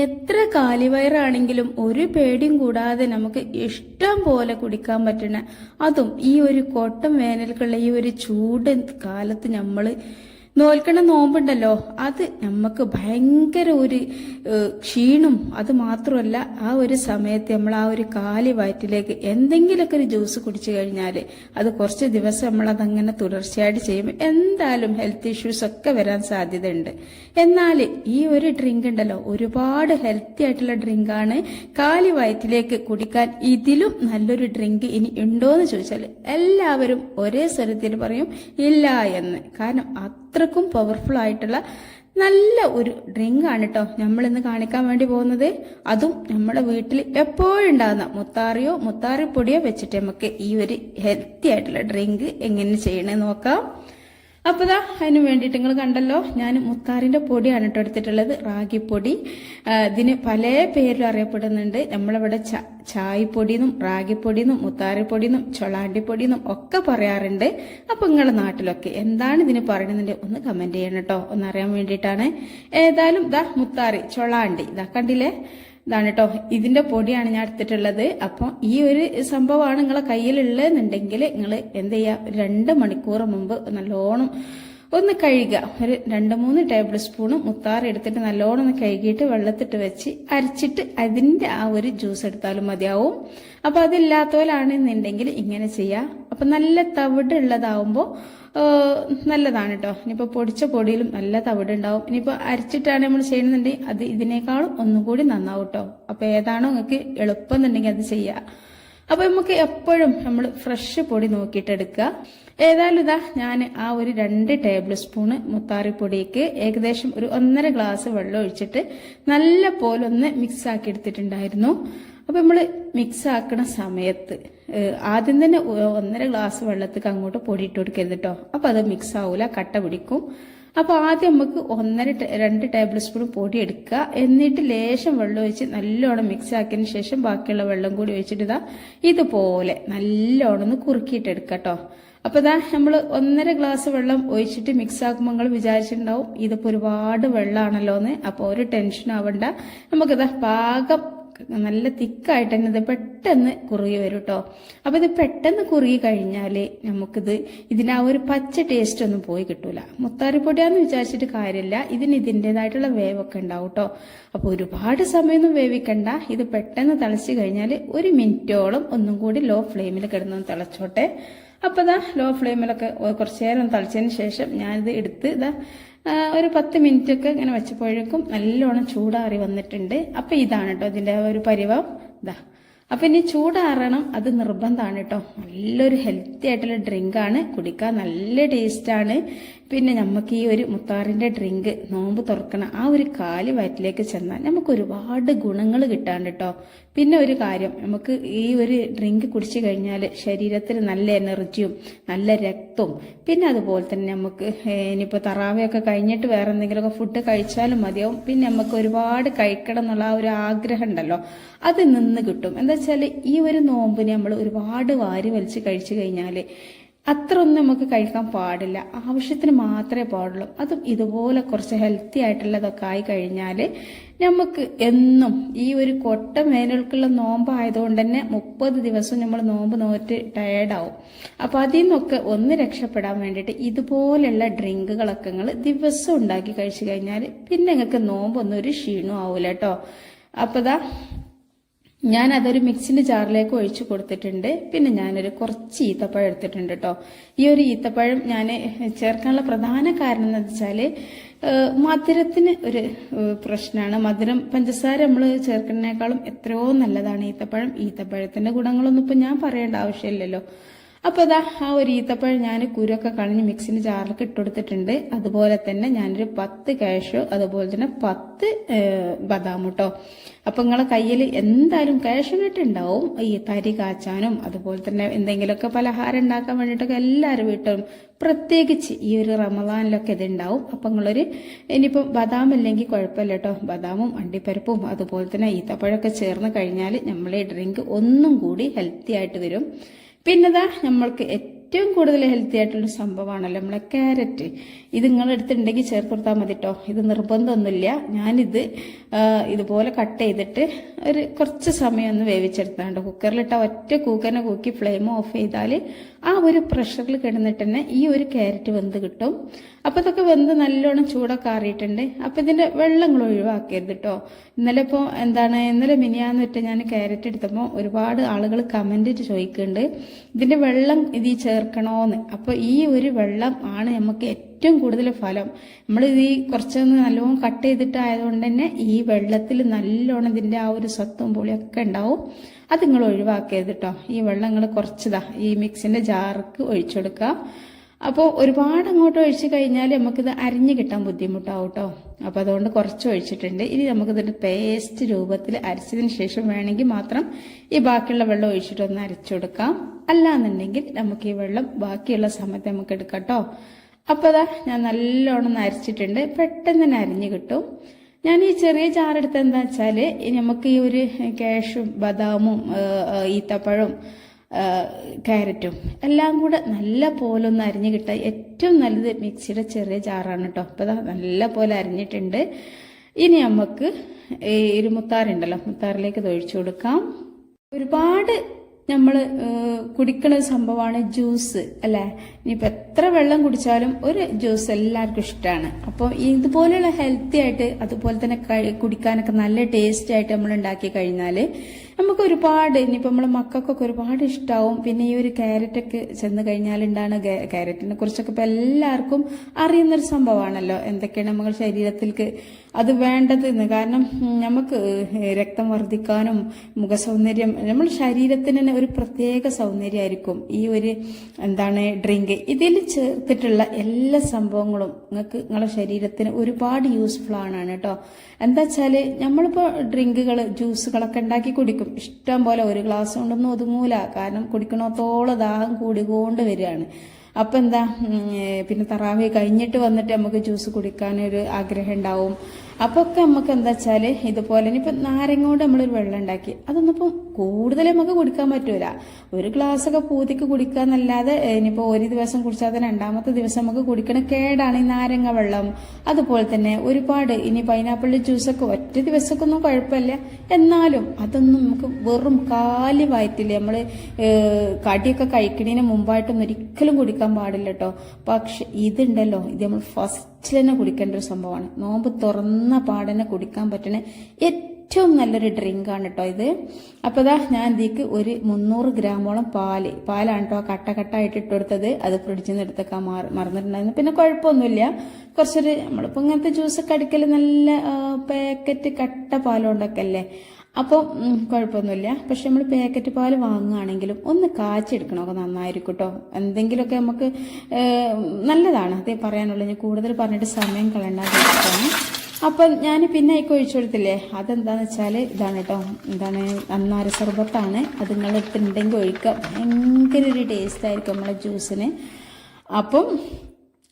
എത്ര കാലിവയറാണെങ്കിലും ഒരു പേടിയും കൂടാതെ നമുക്ക് ഇഷ്ടം പോലെ കുടിക്കാൻ പറ്റണ, അതും ഈ ഒരു കൊട്ടം വേനൽക്കുള്ള ഈ ഒരു ചൂട് കാലത്ത് നമ്മൾ നോൽക്കണ നോമ്പുണ്ടല്ലോ, അത് നമുക്ക് ഭയങ്കര ഒരു ക്ഷീണം. അത് മാത്രമല്ല, ആ ഒരു സമയത്ത് നമ്മൾ ആ ഒരു കാലി വയറ്റിലേക്ക് എന്തെങ്കിലുമൊക്കെ ഒരു ജ്യൂസ് കുടിച്ചു കഴിഞ്ഞാൽ അത് കുറച്ച് ദിവസം നമ്മളതങ്ങനെ തുടർച്ചയായിട്ട് ചെയ്യുമ്പോൾ എന്തായാലും ഹെൽത്ത് ഇഷ്യൂസ് ഒക്കെ വരാൻ സാധ്യതയുണ്ട്. എന്നാൽ ഈ ഒരു ഡ്രിങ്ക് ഉണ്ടല്ലോ, ഒരുപാട് ഹെൽത്തി ആയിട്ടുള്ള ഡ്രിങ്കാണ്. കാലി വയറ്റിലേക്ക് കുടിക്കാൻ ഇതിലും നല്ലൊരു ഡ്രിങ്ക് ഇനി ഉണ്ടോയെന്ന് ചോദിച്ചാൽ എല്ലാവരും ഒരേ സ്വരത്തിൽ പറയും ഇല്ല എന്ന്. കാരണം അത്രക്കും പവർഫുൾ ആയിട്ടുള്ള നല്ല ഒരു ഡ്രിങ്ക് ആണ് കേട്ടോ നമ്മളിന്ന് കാണിക്കാൻ വേണ്ടി പോകുന്നത്. അതും നമ്മുടെ വീട്ടിൽ എപ്പോഴും ഉണ്ടാകുന്ന മുത്താറിപ്പൊടിയോ വെച്ചിട്ട് നമുക്ക് ഈ ഒരു ഹെൽത്തി ആയിട്ടുള്ള ഡ്രിങ്ക് എങ്ങനെ ചെയ്യണമെന്ന് നോക്കാം. അപ്പോൾ അതിന് വേണ്ടിയിട്ട് നിങ്ങൾ കണ്ടല്ലോ, ഞാൻ മുത്താറിന്റെ പൊടിയാണ് കേട്ടോ എടുത്തിട്ടുള്ളത്, റാഗിപ്പൊടി. ഇതിന് പല പേരിലും അറിയപ്പെടുന്നുണ്ട്. നമ്മളിവിടെ ചായപ്പൊടിയെന്നും റാഗിപ്പൊടിയെന്നും മുത്താറിപ്പൊടിയെന്നും ചൊളാണ്ടിപ്പൊടിയെന്നും ഒക്കെ പറയാറുണ്ട്. അപ്പൊ നിങ്ങളുടെ നാട്ടിലൊക്കെ എന്താണ് ഇതിന് പറയുന്നുണ്ട് ഒന്ന് കമന്റ് ചെയ്യണം കേട്ടോ, ഒന്നറിയാൻ വേണ്ടിയിട്ടാണ്. ഏതായാലും മുത്താറി ചൊളാണ്ടി കണ്ടില്ലേ, ഇതാണ് കേട്ടോ, ഇതിന്റെ പൊടിയാണ് ഞാൻ എടുത്തിട്ടുള്ളത്. അപ്പോൾ ഈ ഒരു സംഭവമാണ് നിങ്ങളെ കയ്യിലുള്ളതെന്നുണ്ടെങ്കിൽ നിങ്ങൾ എന്ത് ചെയ്യുക, 2 മണിക്കൂർ മുമ്പ് നല്ലോണം ഒന്ന് കഴുകുക. ഒരു 2-3 ടേബിൾ സ്പൂണ് മുത്താറി എടുത്തിട്ട് നല്ലോണം ഒന്ന് കഴുകിയിട്ട് വെള്ളത്തിട്ട് വെച്ച് അരച്ചിട്ട് അതിന്റെ ആ ഒരു ജ്യൂസ് എടുത്താലും മതിയാവും. അപ്പൊ അതില്ലാത്തവരാണെന്നുണ്ടെങ്കിൽ ഇങ്ങനെ ചെയ്യാം. അപ്പൊ നല്ല തവിടുള്ളതാവുമ്പോൾ നല്ലതാണ് കേട്ടോ. ഇനിയിപ്പോ പൊടിച്ച പൊടിയിലും നല്ല തവിടുണ്ടാവും. ഇനിയിപ്പോ അരച്ചിട്ടാണ് നമ്മൾ ചെയ്യണമെന്നുണ്ടെങ്കിൽ അത് ഇതിനേക്കാളും ഒന്നുകൂടി നന്നാവും കേട്ടോ. അപ്പൊ ഏതാണോ നിങ്ങൾക്ക് എളുപ്പം എന്നുണ്ടെങ്കിൽ അത് ചെയ്യാം. അപ്പൊ നമുക്ക് എപ്പോഴും നമ്മൾ ഫ്രഷ് പൊടി നോക്കിയിട്ട് എടുക്കുക. ഏതായാലും ഞാൻ ആ ഒരു 2 ടേബിൾ സ്പൂണ് മുത്താറിപ്പൊടിക്ക് ഏകദേശം ഒരു 1.5 ഗ്ലാസ് വെള്ളം ഒഴിച്ചിട്ട് നല്ല പോലെ ഒന്ന് മിക്സ് ആക്കി എടുത്തിട്ടുണ്ടായിരുന്നു. അപ്പൊ നമ്മള് മിക്സ് ആക്കണ സമയത്ത് ആദ്യം തന്നെ 1.5 ഗ്ലാസ് വെള്ളത്തേക്ക് അങ്ങോട്ട് പൊടി ഇട്ട് കൊടുക്കരുത് കേട്ടോ. അപ്പൊ അത് മിക്സ് ആവൂല, കട്ട പിടിക്കും. അപ്പൊ ആദ്യം നമുക്ക് 2 ടേബിൾ സ്പൂൺ പൊടി എടുക്കുക. എന്നിട്ട് ലേശം വെള്ളം ഒഴിച്ച് നല്ലോണം മിക്സ് ആക്കിയതിന് ശേഷം ബാക്കിയുള്ള വെള്ളം കൂടി ഒഴിച്ചിട്ട് ഇതുപോലെ നല്ലോണം ഒന്ന് കുറുക്കിയിട്ട് എടുക്കുക കേട്ടോ. അപ്പൊ നമ്മൾ 1.5 ഗ്ലാസ് വെള്ളം ഒഴിച്ചിട്ട് മിക്സ് ആക്കുമ്പോൾ നിങ്ങൾ വിചാരിച്ചിട്ടുണ്ടാവും ഇതിപ്പോ ഒരുപാട് വെള്ളമാണല്ലോ എന്ന്. അപ്പൊ ഒരു ടെൻഷൻ ആവണ്ട, നമുക്കിതാ പാകം നല്ല തിക്കായിട്ട് തന്നെ ഇത് പെട്ടെന്ന് കുറുകി വരും കേട്ടോ. അപ്പൊ ഇത് പെട്ടെന്ന് കുറുകി കഴിഞ്ഞാല് ഇതിന് ആ ഒരു പച്ച ടേസ്റ്റ് ഒന്നും പോയി കിട്ടൂല. മുത്താറിപ്പൊടിയാന്ന് വിചാരിച്ചിട്ട് കാര്യമില്ല, ഇതിന് ഇതിൻ്റെതായിട്ടുള്ള വേവൊക്കെ ഉണ്ടാവും കേട്ടോ. അപ്പൊ ഒരുപാട് സമയമൊന്നും വേവിക്കണ്ട. ഇത് പെട്ടെന്ന് തിളച്ച് കഴിഞ്ഞാല് 1 മിനിറ്റോളം ഒന്നും കൂടി ലോ ഫ്ലെയിമിൽ കിടന്നൊന്ന് തിളച്ചോട്ടെ. അപ്പൊ ലോ ഫ്ലെയിമിലൊക്കെ കുറച്ചു നേരം തിളച്ചതിന് ശേഷം ഞാനിത് എടുത്ത് ഒരു 10 മിനിറ്റ് ഒക്കെ ഇങ്ങനെ വെച്ചപ്പോഴേക്കും നല്ലോണം ചൂടാറി വന്നിട്ടുണ്ട്. അപ്പൊ ഇതാണ് കേട്ടോ ഇതിന്റെ ഒരു പരിവം. അപ്പൊ ഇനി ചൂടാറണം, അത് നിർബന്ധമാണ് കേട്ടോ. നല്ലൊരു ഹെൽത്തി ആയിട്ടുള്ള ഡ്രിങ്ക് ആണ്, കുടിക്കാൻ നല്ല ടേസ്റ്റാണ്. പിന്നെ നമുക്ക് ഈ ഒരു മുത്താറിന്റെ ഡ്രിങ്ക് നോമ്പ് തുറക്കണം ആ ഒരു കാലി വയറ്റിലേക്ക് ചെന്നാൽ നമുക്ക് ഒരുപാട് ഗുണങ്ങൾ കിട്ടാണ്ട് കേട്ടോ. പിന്നെ ഒരു കാര്യം, നമുക്ക് ഈ ഒരു ഡ്രിങ്ക് കുടിച്ചു കഴിഞ്ഞാൽ ശരീരത്തിന് നല്ല എനർജിയും നല്ല രക്തവും, പിന്നെ അതുപോലെ തന്നെ നമുക്ക് ഇനിയിപ്പോൾ തറാവയൊക്കെ കഴിഞ്ഞിട്ട് വേറെ എന്തെങ്കിലുമൊക്കെ ഫുഡ് കഴിച്ചാലും മതിയാവും. പിന്നെ നമുക്ക് ഒരുപാട് കഴിക്കണം എന്നുള്ള ആ ഒരു ആഗ്രഹം ഉണ്ടല്ലോ, അത് നിന്ന് കിട്ടും. എന്താ വെച്ചാൽ ഈ ഒരു നോമ്പിന് നമ്മൾ ഒരുപാട് വാരി വലിച്ച് കഴിച്ചു കഴിഞ്ഞാൽ അത്ര ഒന്നും നമുക്ക് കഴിക്കാൻ പാടില്ല, ആവശ്യത്തിന് മാത്രമേ പാടുള്ളൂ. അതും ഇതുപോലെ കുറച്ച് ഹെൽത്തി ആയിട്ടുള്ളതൊക്കെ ആയി കഴിഞ്ഞാൽ നമുക്ക് എന്നും ഈ ഒരു കൊട്ട വേനൽക്കുള്ള നോമ്പായതുകൊണ്ട് തന്നെ 30 ദിവസം നമ്മൾ നോമ്പ് നോറ്റ് ടയേർഡാവും. അപ്പൊ അതിൽ നിന്നൊക്കെ ഒന്ന് രക്ഷപ്പെടാൻ വേണ്ടിയിട്ട് ഇതുപോലെയുള്ള ഡ്രിങ്കുകളൊക്കെ നിങ്ങൾ ദിവസം ഉണ്ടാക്കി കഴിച്ചു കഴിഞ്ഞാൽ പിന്നെ നിങ്ങൾക്ക് നോമ്പൊന്നും ഒരു ക്ഷീണവും ആവൂല കേട്ടോ. അപ്പൊ ഞാൻ അതൊരു മിക്സിന്റെ ജാറിലേക്ക് ഒഴിച്ചു കൊടുത്തിട്ടുണ്ട്. പിന്നെ ഞാനൊരു കുറച്ച് ഈത്തപ്പഴം എടുത്തിട്ടുണ്ട് കേട്ടോ. ഈ ഒരു ഈത്തപ്പഴം ഞാൻ ചേർക്കാനുള്ള പ്രധാന കാരണം എന്ന് വെച്ചാല് മധുരത്തിന് ഒരു പ്രശ്നമാണ്. മധുരം പഞ്ചസാര നമ്മൾ ചേർക്കുന്നതിനേക്കാളും എത്രയോ നല്ലതാണ് ഈത്തപ്പഴം. ഈത്തപ്പഴത്തിന്റെ ഗുണങ്ങളൊന്നും ഇപ്പൊ ഞാൻ പറയേണ്ട ആവശ്യമില്ലല്ലോ. അപ്പൊ ആ ഒരു ഈത്തപ്പഴം ഞാൻ കുരൊക്കെ കളഞ്ഞ് മിക്സിന്റെ ജാറിലേക്ക് ഇട്ടുകൊടുത്തിട്ടുണ്ട്. അതുപോലെ തന്നെ ഞാനൊരു 10 കാഷ്യൂ, അതുപോലെ തന്നെ 10 ബദാം കേട്ടോ. അപ്പൊ നിങ്ങളെ കയ്യിൽ എന്തായാലും കാഷ്യൂനട്ട് ഉണ്ടാവും ഈ തരി കാച്ചാനും അതുപോലെ തന്നെ എന്തെങ്കിലുമൊക്കെ പലഹാരം ഉണ്ടാക്കാൻ വേണ്ടിയിട്ടൊക്കെ എല്ലാവരും വീട്ടും പ്രത്യേകിച്ച് ഈ ഒരു റമദാനിലൊക്കെ ഇത് ഉണ്ടാവും. അപ്പൊ ഇനിയിപ്പം ബദാം ഇല്ലെങ്കിൽ കുഴപ്പമില്ല കേട്ടോ. ബദാമും അണ്ടിപ്പരിപ്പും അതുപോലെ തന്നെ ഈത്തപ്പഴമൊക്കെ ചേർന്ന് കഴിഞ്ഞാൽ നമ്മളെ ഡ്രിങ്ക് ഒന്നും കൂടി ഹെൽത്തി ആയിട്ട് വരും. പിന്നെ നമ്മൾക്ക് ഏറ്റവും കൂടുതൽ ഹെൽത്തി ആയിട്ടുള്ള സംഭവമാണല്ലോ നമ്മളെ ക്യാരറ്റ്. ഇത് നിങ്ങളെടുത്തുണ്ടെങ്കിൽ ചേർത്ത് കൊടുത്താൽ മതി കേട്ടോ. ഇത് നിർബന്ധമൊന്നുമില്ല. ഞാനിത് ഇതുപോലെ കട്ട് ചെയ്തിട്ട് ഒരു കുറച്ച് സമയം ഒന്ന് വേവിച്ചെടുത്താണ്ട് കുക്കറിലിട്ട ഒറ്റ കൂക്കനെ കൂക്കി ഫ്ലെയിം ഓഫ് ചെയ്താൽ ആ ഒരു പ്രഷറിൽ കിടന്നിട്ട് തന്നെ ഈ ഒരു ക്യാരറ്റ് വെന്ത് കിട്ടും. അപ്പോൾ ഇതൊക്കെ വെന്ത് നല്ലോണം ചൂടൊക്കെ ആറിയിട്ടുണ്ട്. അപ്പോൾ ഇതിൻ്റെ വെള്ളങ്ങൾ ഒഴിവാക്കരുത് കേട്ടോ. ഇന്നലെ മിനിയാന്ന് വെച്ചാൽ ഞാൻ ക്യാരറ്റ് എടുത്തപ്പോൾ ഒരുപാട് ആളുകൾ കമൻറ്റ് ചോദിക്കുന്നുണ്ട് ഇതിൻ്റെ വെള്ളം ഇതിൽ ചേർക്കണോന്ന്. അപ്പോൾ ഈ ഒരു വെള്ളം ആണ് നമുക്ക് ഏറ്റവും കൂടുതൽ ഫലം. നമ്മൾ ഇത് കുറച്ചൊന്ന് നല്ലോണം കട്ട് ചെയ്തിട്ടായതുകൊണ്ട് തന്നെ ഈ വെള്ളത്തിൽ നല്ലോണം ഇതിൻ്റെ ആ ഒരു സത്തും പൊളിയൊക്കെ ഉണ്ടാവും. അത് നിങ്ങൾ ഒഴിവാക്കരുത് കേട്ടോ. ഈ വെള്ളം നിങ്ങൾ കുറച്ചതാ ഈ മിക്സിൻ്റെ ജാർക്ക് ഒഴിച്ചെടുക്കുക. അപ്പോൾ ഒരുപാട് അങ്ങോട്ട് ഒഴിച്ച് കഴിഞ്ഞാൽ നമുക്കിത് അരിഞ്ഞ് കിട്ടാൻ ബുദ്ധിമുട്ടാവും കേട്ടോ. അപ്പോൾ അതുകൊണ്ട് കുറച്ച് ഒഴിച്ചിട്ടുണ്ട്. ഇനി നമുക്കിതിൻ്റെ പേസ്റ്റ് രൂപത്തിൽ അരച്ചതിന് ശേഷം വേണമെങ്കിൽ മാത്രം ഈ ബാക്കിയുള്ള വെള്ളം ഒഴിച്ചിട്ടൊന്ന് അരച്ചു കൊടുക്കാം. അല്ലാന്നുണ്ടെങ്കിൽ നമുക്ക് ഈ വെള്ളം ബാക്കിയുള്ള സമയത്ത് നമുക്ക് എടുക്കാം കേട്ടോ. അപ്പോൾ അതാ ഞാൻ നല്ലോണം അരച്ചിട്ടുണ്ട്. പെട്ടെന്ന് തന്നെ അരിഞ്ഞ് കിട്ടും. ഞാൻ ഈ ചെറിയ ജാറെടുത്ത് എന്താ വെച്ചാൽ നമുക്ക് ഈ ഒരു കാഷ്യും ബദാമും ഈത്തപ്പഴവും ക്യാരറ്റും എല്ലാം കൂടെ നല്ല പോലെ ഒന്ന് അരിഞ്ഞ് കിട്ടാൻ ഏറ്റവും നല്ലത് മിക്സിയുടെ ചെറിയ ജാറാണ് കേട്ടോ. അപ്പോൾ അതാ നല്ല പോലെ അരിഞ്ഞിട്ടുണ്ട്. ഇനി നമുക്ക് ഈ മുത്താറുണ്ടല്ലോ, മുത്താറിലേക്ക് ഇത് ഒഴിച്ചു കൊടുക്കാം. ഒരുപാട് നമ്മൾ കുടിക്കുന്ന ഒരു സംഭവമാണ് ജ്യൂസ് അല്ലേ. ഇനിയിപ്പോൾ എത്ര വെള്ളം കുടിച്ചാലും ഒരു ജ്യൂസ് എല്ലാവർക്കും ഇഷ്ടമാണ്. അപ്പോൾ ഇതുപോലെയുള്ള ഹെൽത്തി ആയിട്ട് അതുപോലെ തന്നെ കുടിക്കാനൊക്കെ നല്ല ടേസ്റ്റ് ആയിട്ട് നമ്മൾ ഉണ്ടാക്കി കഴിഞ്ഞാൽ നമുക്ക് ഒരുപാട് ഇനിയിപ്പോൾ നമ്മളെ മക്കൾക്കൊക്കെ ഒരുപാട് ഇഷ്ടമാവും. പിന്നെ ഈ ഒരു ക്യാരറ്റൊക്കെ ചെന്ന് കഴിഞ്ഞാൽ ഉണ്ടാണ് ക്യാരറ്റിനെ കുറിച്ചൊക്കെ ഇപ്പോൾ എല്ലാവർക്കും അറിയുന്നൊരു സംഭവമാണല്ലോ, എന്തൊക്കെയാണ് നമ്മുടെ ശരീരത്തിലേക്ക് അത് വേണ്ടതെന്ന്. കാരണം നമുക്ക് രക്തം വർദ്ധിക്കാനും മുഖസൗന്ദര്യം, നമ്മുടെ ശരീരത്തിന് തന്നെ ഒരു പ്രത്യേക സൗന്ദര്യമായിരിക്കും ഈ ഒരു ഡ്രിങ്ക്. ഇതിൽ ചേർത്തിട്ടുള്ള എല്ലാ സംഭവങ്ങളും നിങ്ങളുടെ ശരീരത്തിന് ഒരുപാട് യൂസ്ഫുൾ ആണ് കേട്ടോ. എന്താ വെച്ചാൽ നമ്മളിപ്പോൾ ഡ്രിങ്കുകൾ ജ്യൂസുകളൊക്കെ ഉണ്ടാക്കി കുടിക്കും. ഇഷ്ടം പോലെ ഒരു ഗ്ലാസ് കൊണ്ടൊന്നും ഒതുങ്ങൂല. കാരണം കുടിക്കണത്തോളം ദാഹം കൂടിക്കൊണ്ട് വരികയാണ്. അപ്പം എന്താ പിന്നെ തറാവി കഴിഞ്ഞിട്ട് വന്നിട്ട് നമുക്ക് ജ്യൂസ് കുടിക്കാനൊരു ആഗ്രഹം ഉണ്ടാവും. അപ്പോൾ ഒക്കെ നമുക്ക് എന്താ വെച്ചാൽ ഇതുപോലെ ഇനിയിപ്പോൾ നാരങ്ങ കൊണ്ട് നമ്മളൊരു വെള്ളം ഉണ്ടാക്കി അതൊന്നിപ്പം കൂടുതൽ നമുക്ക് കുടിക്കാൻ പറ്റൂല. ഒരു ഗ്ലാസ്സൊക്കെ പൂതിക്ക് കുടിക്കുക എന്നല്ലാതെ ഇനിയിപ്പോൾ ഒരു ദിവസം കുടിച്ചാൽ രണ്ടാമത്തെ ദിവസം നമുക്ക് കുടിക്കണ കേടാണ് ഈ നാരങ്ങ വെള്ളം. അതുപോലെ തന്നെ ഒരുപാട് ഇനി പൈനാപ്പിളിൻ്റെ ജ്യൂസൊക്കെ ഒറ്റ ദിവസമൊക്കെ ഒന്നും കുഴപ്പമില്ല. എന്നാലും അതൊന്നും നമുക്ക് വെറും കാലി വയറ്റില്ലേ നമ്മൾ കടിയൊക്കെ കഴിക്കണതിന് മുമ്പായിട്ടൊന്നും ഒരിക്കലും കുടിക്കാൻ പാടില്ല കേട്ടോ. പക്ഷെ ഇതുണ്ടല്ലോ, ഇത് നമ്മൾ ഫസ്റ്റിൽ തന്നെ കുടിക്കേണ്ട ഒരു സംഭവമാണ്. നോമ്പ് തുറന്ന പാടനെ കുടിക്കാൻ പറ്റുന്ന ഏറ്റവും നല്ലൊരു ഡ്രിങ്കാണ് കേട്ടോ ഇത്. അപ്പോൾ ഇതാ ഞാൻ ഇതിക്ക് ഒരു 300 ഗ്രാമോളം പാലാണ് കേട്ടോ കട്ടായിട്ട് ഇട്ടെടുത്തത്. അത് ഫ്രിഡ്ജിൽ നിന്ന് എടുത്തേക്കാൻ മറന്നിട്ടുണ്ടായിരുന്നു. പിന്നെ കുഴപ്പമൊന്നുമില്ല, കുറച്ചൊരു നമ്മളിപ്പോൾ ഇങ്ങനത്തെ ജ്യൂസൊക്കെ അടിക്കൽ നല്ല പാക്കറ്റ് കട്ട പാലുകൊണ്ടൊക്കെ അല്ലേ, അപ്പോൾ കുഴപ്പമൊന്നുമില്ല. പക്ഷെ നമ്മൾ പാക്കറ്റ് പാൽ വാങ്ങുകയാണെങ്കിലും ഒന്ന് കാച്ചെടുക്കണമൊക്കെ നന്നായിരിക്കും കേട്ടോ. എന്തെങ്കിലുമൊക്കെ നമുക്ക് നല്ലതാണ്, അതേ പറയാനുള്ളൂ. ഞാൻ കൂടുതൽ പറഞ്ഞിട്ട് സമയം കളയണ്ടാന്ന്. അപ്പം ഞാൻ പിന്നെ അതിക്ക് ഒഴിച്ചു കൊടുത്തില്ലേ, അതെന്താണെന്ന് വെച്ചാൽ ഇതാണ് കേട്ടോ. നന്നാരി സർബത്താണ്. അത് നിങ്ങളെടുത്തിട്ടുണ്ടെങ്കിൽ ഒഴിക്കുക. ഭയങ്കര ഒരു ടേസ്റ്റ് ആയിരിക്കും നമ്മളെ ജ്യൂസിന്. അപ്പം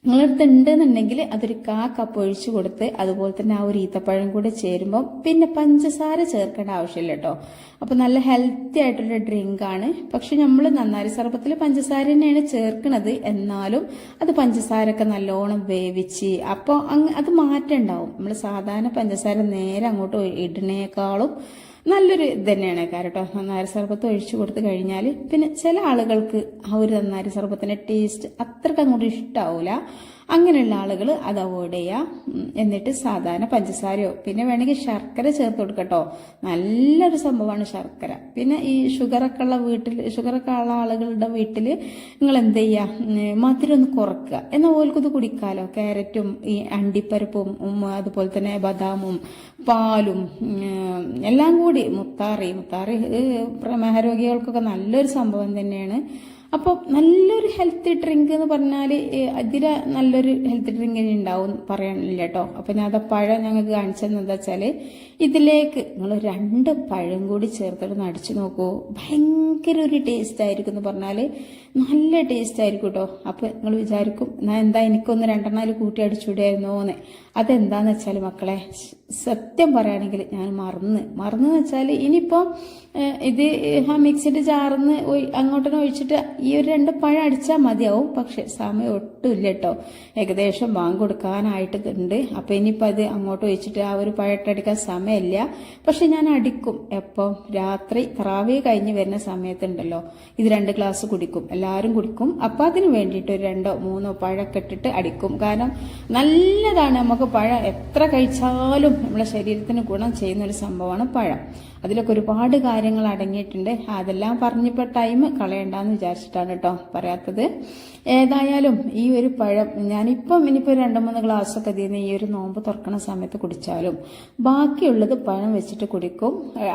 നിങ്ങളടുത്ത് ഉണ്ടെന്നുണ്ടെങ്കിൽ അതൊരു 1/4 കപ്പ് ഒഴിച്ചു കൊടുത്ത് അതുപോലെ തന്നെ ആ ഒരു ഈത്തപ്പഴം കൂടെ ചേരുമ്പോൾ പിന്നെ പഞ്ചസാര ചേർക്കേണ്ട ആവശ്യമില്ല കേട്ടോ. അപ്പോൾ നല്ല ഹെൽത്തി ആയിട്ടുള്ള ഡ്രിങ്കാണ്. പക്ഷെ നമ്മൾ നന്നാരി സർബത്തിൽ പഞ്ചസാര തന്നെയാണ് ചേർക്കുന്നത്. എന്നാലും അത് പഞ്ചസാരയൊക്കെ നല്ലോണം വേവിച്ച് അപ്പോൾ അത് മാറ്റം ഉണ്ടാവും. നമ്മൾ സാധാരണ പഞ്ചസാര നേരെ അങ്ങോട്ട് ഇടുന്നേക്കാളും നല്ലൊരു ഇത് തന്നെയാണ് കേട്ടോ. നന്നാരി സർബത്ത് ഒഴിച്ചു കൊടുത്തു കഴിഞ്ഞാൽ പിന്നെ ചില ആളുകൾക്ക് ആ ഒരു നന്നാരി സർബത്തിൻ്റെ ടേസ്റ്റ് അത്രയ്ക്ക് അങ്ങോട്ട് ഇഷ്ടാവൂല. അങ്ങനെയുള്ള ആളുകൾ അത് അവോയ്ഡ് ചെയ്യുക. എന്നിട്ട് സാധാരണ പഞ്ചസാരയോ പിന്നെ വേണമെങ്കിൽ ശർക്കര ചേർത്ത് കൊടുക്കട്ടോ. നല്ലൊരു സംഭവമാണ് ശർക്കര. പിന്നെ ഈ ഷുഗറൊക്കെ ഉള്ള ആളുകളുടെ വീട്ടിൽ നിങ്ങൾ എന്ത് ചെയ്യുക, മധുരം ഒന്ന് കുറക്കുക. എന്നാൽ ഓൽക്കത് കുടിക്കാലോ. ക്യാരറ്റും ഈ അണ്ടിപ്പരിപ്പും അതുപോലെ തന്നെ ബദാമും പാലും എല്ലാം കൂടി മുത്താറി പ്രമേഹ രോഗികൾക്കൊക്കെ നല്ലൊരു സംഭവം തന്നെയാണ്. അപ്പോൾ നല്ലൊരു ഹെൽത്തി ഡ്രിങ്ക് എന്ന് പറഞ്ഞാൽ അതിൽ നല്ലൊരു ഹെൽത്തി ഡ്രിങ്ക് ഉണ്ടാവും പറയാനില്ല കേട്ടോ. അപ്പോൾ ഞാൻ പഴം ഞങ്ങൾക്ക് കാണിച്ചതെന്ന് എന്താ വെച്ചാൽ ഇതിലേക്ക് നിങ്ങൾ 2 പഴം കൂടി ചേർത്തിട്ട് അടിച്ചു നോക്കൂ. ഭയങ്കര ഒരു ടേസ്റ്റ് ആയിരിക്കും എന്ന് പറഞ്ഞാൽ നല്ല ടേസ്റ്റ് ആയിരിക്കും കേട്ടോ. അപ്പോൾ നിങ്ങൾ വിചാരിക്കും ഞാൻ എന്താ എനിക്കൊന്ന് 2 കൂട്ടി അടിച്ചുകൂടായിരുന്നോന്ന്. അതെന്താന്ന് വെച്ചാൽ മക്കളെ, സത്യം പറയുകയാണെങ്കിൽ ഞാൻ മറന്നു വെച്ചാൽ ഇനിയിപ്പം ഇത് ആ മിക്സിന്റെ ജാറിന്ന് അങ്ങോട്ടൊന്ന് ഒഴിച്ചിട്ട് ഈ ഒരു 2 പഴം അടിച്ചാൽ മതിയാവും. പക്ഷെ സമയം ഒട്ടുമില്ല കേട്ടോ. ഏകദേശം ബാങ്ക് കൊടുക്കാനായിട്ടുണ്ട്. അപ്പൊ ഇനിയിപ്പോൾ അത് അങ്ങോട്ട് ഒഴിച്ചിട്ട് ആ ഒരു പഴട്ടടിക്കാൻ സമയമില്ല. പക്ഷെ ഞാൻ അടിക്കും. എപ്പം? രാത്രി തറാവീഹ് കഴിഞ്ഞ് വരുന്ന സമയത്തുണ്ടല്ലോ, ഇത് 2 ഗ്ലാസ് കുടിക്കും, എല്ലാവരും കുടിക്കും. അപ്പൊ അതിന് വേണ്ടിയിട്ട് ഒരു 2 3 പഴമൊക്കെ ഇട്ടിട്ട് അടിക്കും. കാരണം നല്ലതാണ്, നമുക്ക് പഴം എത്ര കഴിച്ചാലും നമ്മളെ ശരീരത്തിന് ഗുണം ചെയ്യുന്ന ഒരു സംഭവമാണ് പഴം. അതിലൊക്കെ ഒരുപാട് കാര്യങ്ങൾ അടങ്ങിയിട്ടുണ്ട്. അതെല്ലാം പറഞ്ഞപ്പോൾ ടൈം കളയണ്ടെന്ന് വിചാരിച്ചിട്ടാണ് കേട്ടോ പറയാത്തത്. ഏതായാലും ഈ ഒരു പഴം ഞാനിപ്പം ഇനിയിപ്പോൾ 2-3 ഗ്ലാസ്സൊക്കെ ഇതിന് ഈ ഒരു നോമ്പ് തുറക്കണ സമയത്ത് കുടിച്ചാലും ബാക്കിയുള്ളത് പഴം വെച്ചിട്ട് കുടിക്കും,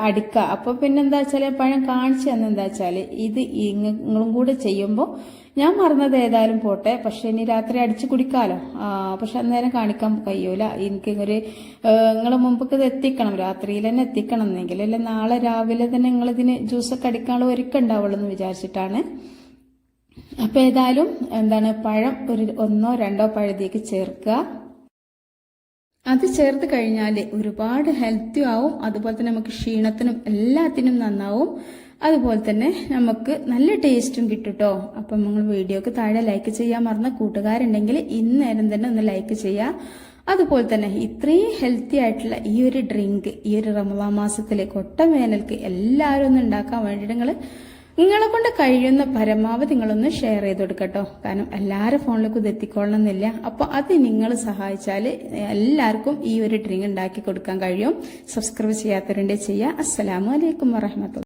അടിക്കുക. അപ്പൊ പിന്നെന്താ വെച്ചാൽ പഴം കാണിച്ചു തന്നെന്താ വെച്ചാൽ ഇത് നിങ്ങളും കൂടെ ചെയ്യുമ്പോൾ ഞാൻ മറന്നത് ഏതായാലും പോട്ടെ, പക്ഷെ ഇനി രാത്രി അടിച്ചു കുടിക്കാലോ. പക്ഷെ അന്നേരം കാണിക്കാൻ കഴിയൂല. എനിക്ക് നിങ്ങളെ മുമ്പൊക്കെ ഇത് എത്തിക്കണം, രാത്രിയിൽ തന്നെ എത്തിക്കണം എന്നെങ്കിൽ അല്ലെ നാളെ രാവിലെ തന്നെ നിങ്ങളിതിന് ജ്യൂസൊക്കെ അടിക്കാനുള്ള ഒരുക്കുണ്ടാവുള്ളൂ എന്ന് വിചാരിച്ചിട്ടാണ്. അപ്പൊ ഏതായാലും പഴം ഒരു 1-2 പഴത്തേക്ക് ചേർക്കുക. അത് ചേർത്ത് കഴിഞ്ഞാൽ ഒരുപാട് ഹെൽത്തി ആവും. അതുപോലെ തന്നെ നമുക്ക് ക്ഷീണത്തിനും എല്ലാത്തിനും നന്നാവും. അതുപോലെ തന്നെ നമുക്ക് നല്ല ടേസ്റ്റും കിട്ടും കേട്ടോ. അപ്പം നിങ്ങൾ വീഡിയോക്ക് താഴെ ലൈക്ക് ചെയ്യാൻ മറന്ന കൂട്ടുകാരുണ്ടെങ്കിൽ ഇന്നേരം തന്നെ ഒന്ന് ലൈക്ക് ചെയ്യുക. അതുപോലെ തന്നെ ഇത്രയും ഹെൽത്തി ആയിട്ടുള്ള ഈ ഒരു ഡ്രിങ്ക് ഈ ഒരു റമദാൻ മാസത്തിലെ കൊട്ട വേനൽക്ക് എല്ലാവരും ഒന്ന് ഉണ്ടാക്കാൻ വേണ്ടിയിട്ട് നിങ്ങളെ കൊണ്ട് കഴിയുന്ന പരമാവധി നിങ്ങളൊന്ന് ഷെയർ ചെയ്ത് കൊടുക്കട്ടോ. കാരണം എല്ലാവരും ഫോണിലേക്ക് ഇത് എത്തിക്കൊള്ളണമെന്നില്ല. അപ്പൊ അത് നിങ്ങൾ സഹായിച്ചാൽ എല്ലാവർക്കും ഈ ഒരു ഡ്രിങ്ക് ഉണ്ടാക്കി കൊടുക്കാൻ കഴിയും. സബ്സ്ക്രൈബ് ചെയ്യാത്തവരുണ്ടെങ്കിൽ ചെയ്യുക. അസ്സലാമു അലൈക്കും വറഹ്മത്തുള്ളാഹി.